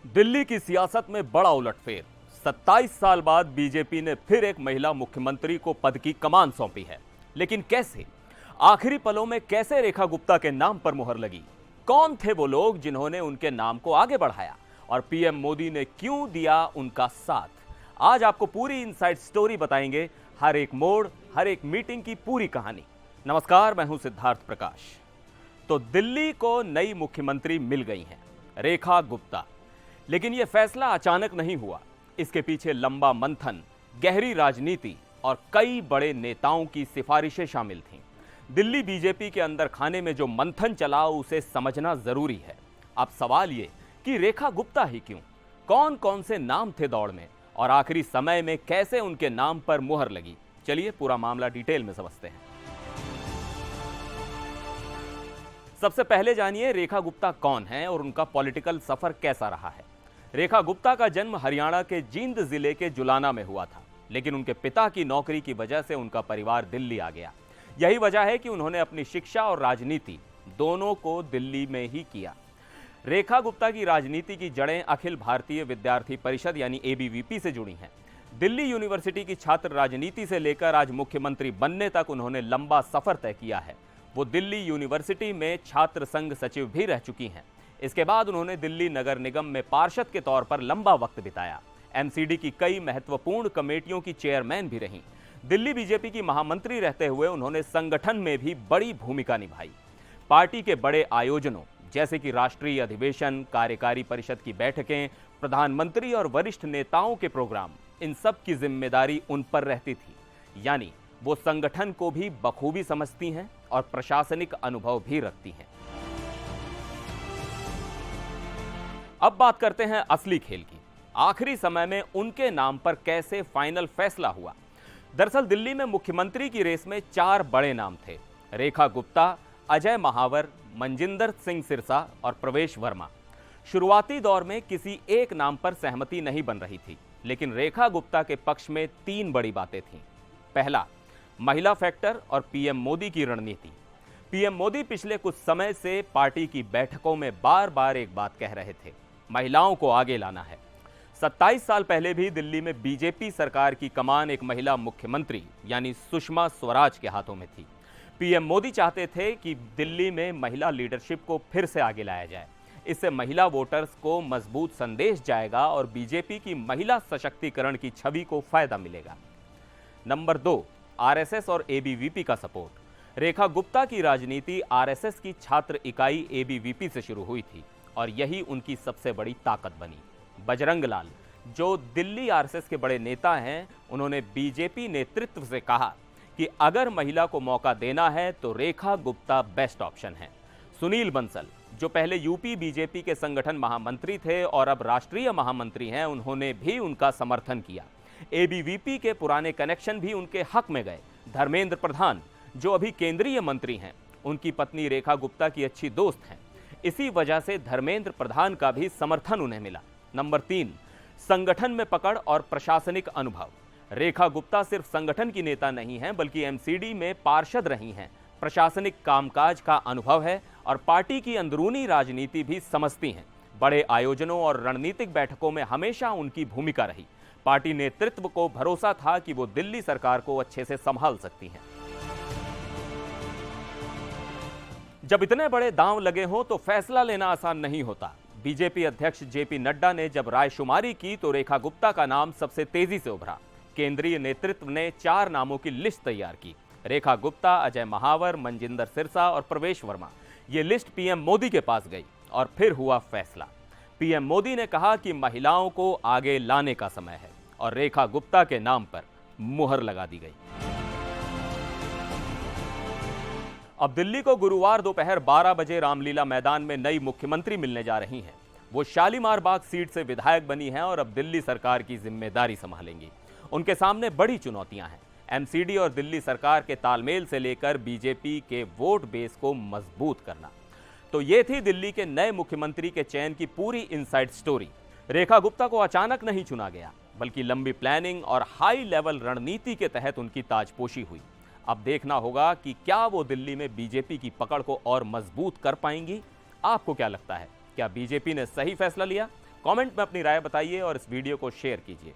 दिल्ली की सियासत में बड़ा उलटफेर। 27 साल बाद बीजेपी ने फिर एक महिला मुख्यमंत्री को पद की कमान सौंपी है। लेकिन कैसे? आखिरी पलों में कैसे रेखा गुप्ता के नाम पर मुहर लगी? कौन थे वो लोग जिन्होंने उनके नाम को आगे बढ़ाया और पीएम मोदी ने क्यों दिया उनका साथ? आज आपको पूरी इनसाइड स्टोरी बताएंगे, हर एक मोड़, हर एक मीटिंग की पूरी कहानी। नमस्कार, मैं हूं सिद्धार्थ प्रकाश। तो दिल्ली को नई मुख्यमंत्री मिल गई हैं, रेखा गुप्ता। लेकिन यह फैसला अचानक नहीं हुआ। इसके पीछे लंबा मंथन, गहरी राजनीति और कई बड़े नेताओं की सिफारिशें शामिल थीं। दिल्ली बीजेपी के अंदर खाने में जो मंथन चला, उसे समझना जरूरी है। अब सवाल ये कि रेखा गुप्ता ही क्यों? कौन कौन से नाम थे दौड़ में और आखिरी समय में कैसे उनके नाम पर मुहर लगी? चलिए पूरा मामला डिटेल में समझते हैं। सबसे पहले जानिए रेखा गुप्ता कौन है और उनका पॉलिटिकल सफर कैसा रहा है। रेखा गुप्ता का जन्म हरियाणा के जींद जिले के जुलाना में हुआ था, लेकिन उनके पिता की नौकरी की वजह से उनका परिवार दिल्ली आ गया। यही वजह है कि उन्होंने अपनी शिक्षा और राजनीति दोनों को दिल्ली में ही किया। रेखा गुप्ता की राजनीति की जड़ें अखिल भारतीय विद्यार्थी परिषद यानी एबीवीपी से जुड़ी हैं। दिल्ली यूनिवर्सिटी की छात्र राजनीति से लेकर आज मुख्यमंत्री बनने तक उन्होंने लंबा सफर तय किया है। वो दिल्ली यूनिवर्सिटी में छात्र संघ सचिव भी रह चुकी हैं। इसके बाद उन्होंने दिल्ली नगर निगम में पार्षद के तौर पर लंबा वक्त बिताया। एमसीडी की कई महत्वपूर्ण कमेटियों की चेयरमैन भी रहीं। दिल्ली बीजेपी की महामंत्री रहते हुए उन्होंने संगठन में भी बड़ी भूमिका निभाई। पार्टी के बड़े आयोजनों जैसे कि राष्ट्रीय अधिवेशन, कार्यकारी परिषद की बैठकें, प्रधानमंत्री और वरिष्ठ नेताओं के प्रोग्राम, इन सब की जिम्मेदारी उन पर रहती थी। यानी वो संगठन को भी बखूबी समझती हैं और प्रशासनिक अनुभव भी रखती हैं। अब बात करते हैं असली खेल की। आखिरी समय में उनके नाम पर कैसे फाइनल फैसला हुआ? दरअसल दिल्ली में मुख्यमंत्री की रेस में 4 बड़े नाम थे: रेखा गुप्ता, अजय महावर, मनजिंदर सिंह सिरसा और प्रवेश वर्मा। शुरुआती दौर में किसी एक नाम पर सहमति नहीं बन रही थी, लेकिन रेखा गुप्ता के पक्ष में 3 बड़ी बातें थीं। पहला, महिला फैक्टर और पीएम मोदी की रणनीति। पीएम मोदी पिछले कुछ समय से पार्टी की बैठकों में बार बार एक बात कह रहे थे: महिलाओं को आगे लाना है। 27 साल पहले भी दिल्ली में बीजेपी सरकार की कमान एक महिला मुख्यमंत्री यानी सुषमा स्वराज के हाथों में थी। पीएम मोदी चाहते थे कि दिल्ली में महिला लीडरशिप को फिर से आगे लाया जाए। इससे महिला वोटर्स को मजबूत संदेश जाएगा और बीजेपी की महिला सशक्तिकरण की छवि को फायदा मिलेगा। नंबर 2, आरएसएस और एबीवीपी का सपोर्ट। रेखा गुप्ता की राजनीति आरएसएस की छात्र इकाई एबीवीपी से शुरू हुई थी और यही उनकी सबसे बड़ी ताकत बनी। बजरंग लाल, जो दिल्ली आरएसएस के बड़े नेता हैं, उन्होंने बीजेपी नेतृत्व से कहा कि अगर महिला को मौका देना है तो रेखा गुप्ता बेस्ट ऑप्शन है। सुनील बंसल, जो पहले यूपी बीजेपी के संगठन महामंत्री थे और अब राष्ट्रीय महामंत्री हैं, उन्होंने भी उनका समर्थन किया। एबीवीपी के पुराने कनेक्शन भी उनके हक में गए। धर्मेंद्र प्रधान, जो अभी केंद्रीय मंत्री हैं, उनकी पत्नी रेखा गुप्ता की अच्छी दोस्त हैं। इसी वजह से धर्मेंद्र प्रधान का भी समर्थन उन्हें मिला। नंबर 3, संगठन में पकड़ और प्रशासनिक अनुभव। रेखा गुप्ता सिर्फ संगठन की नेता नहीं हैं, बल्कि एमसीडी में पार्षद रही हैं। प्रशासनिक कामकाज का अनुभव है और पार्टी की अंदरूनी राजनीति भी समझती हैं। बड़े आयोजनों और रणनीतिक बैठकों में हमेशा उनकी भूमिका रही। पार्टी नेतृत्व को भरोसा था कि वो दिल्ली सरकार को अच्छे से संभाल सकती हैं। जब इतने बड़े दांव लगे हों तो फैसला लेना आसान नहीं होता। बीजेपी अध्यक्ष जेपी नड्डा ने जब रायशुमारी की तो रेखा गुप्ता का नाम सबसे तेजी से उभरा। केंद्रीय नेतृत्व ने 4 नामों की लिस्ट तैयार की: रेखा गुप्ता, अजय महावर, मनजिंदर सिरसा और प्रवेश वर्मा। ये लिस्ट पीएम मोदी के पास गई और फिर हुआ फैसला। पीएम मोदी ने कहा कि महिलाओं को आगे लाने का समय है और रेखा गुप्ता के नाम पर मुहर लगा दी गई। अब दिल्ली को गुरुवार दोपहर 12 बजे रामलीला मैदान में नई मुख्यमंत्री मिलने जा रही हैं। वो शालीमार बाग सीट से विधायक बनी हैं और अब दिल्ली सरकार की जिम्मेदारी संभालेंगी। उनके सामने बड़ी चुनौतियां हैं: एमसीडी और दिल्ली सरकार के तालमेल से लेकर बीजेपी के वोट बेस को मजबूत करना। तो ये थी दिल्ली के नए मुख्यमंत्री के चयन की पूरी इनसाइड स्टोरी। रेखा गुप्ता को अचानक नहीं चुना गया, बल्कि लंबी प्लानिंग और हाई लेवल रणनीति के तहत उनकी ताजपोशी हुई। अब देखना होगा कि क्या वो दिल्ली में बीजेपी की पकड़ को और मजबूत कर पाएंगी। आपको क्या लगता है, क्या बीजेपी ने सही फैसला लिया? कमेंट में अपनी राय बताइए और इस वीडियो को शेयर कीजिए।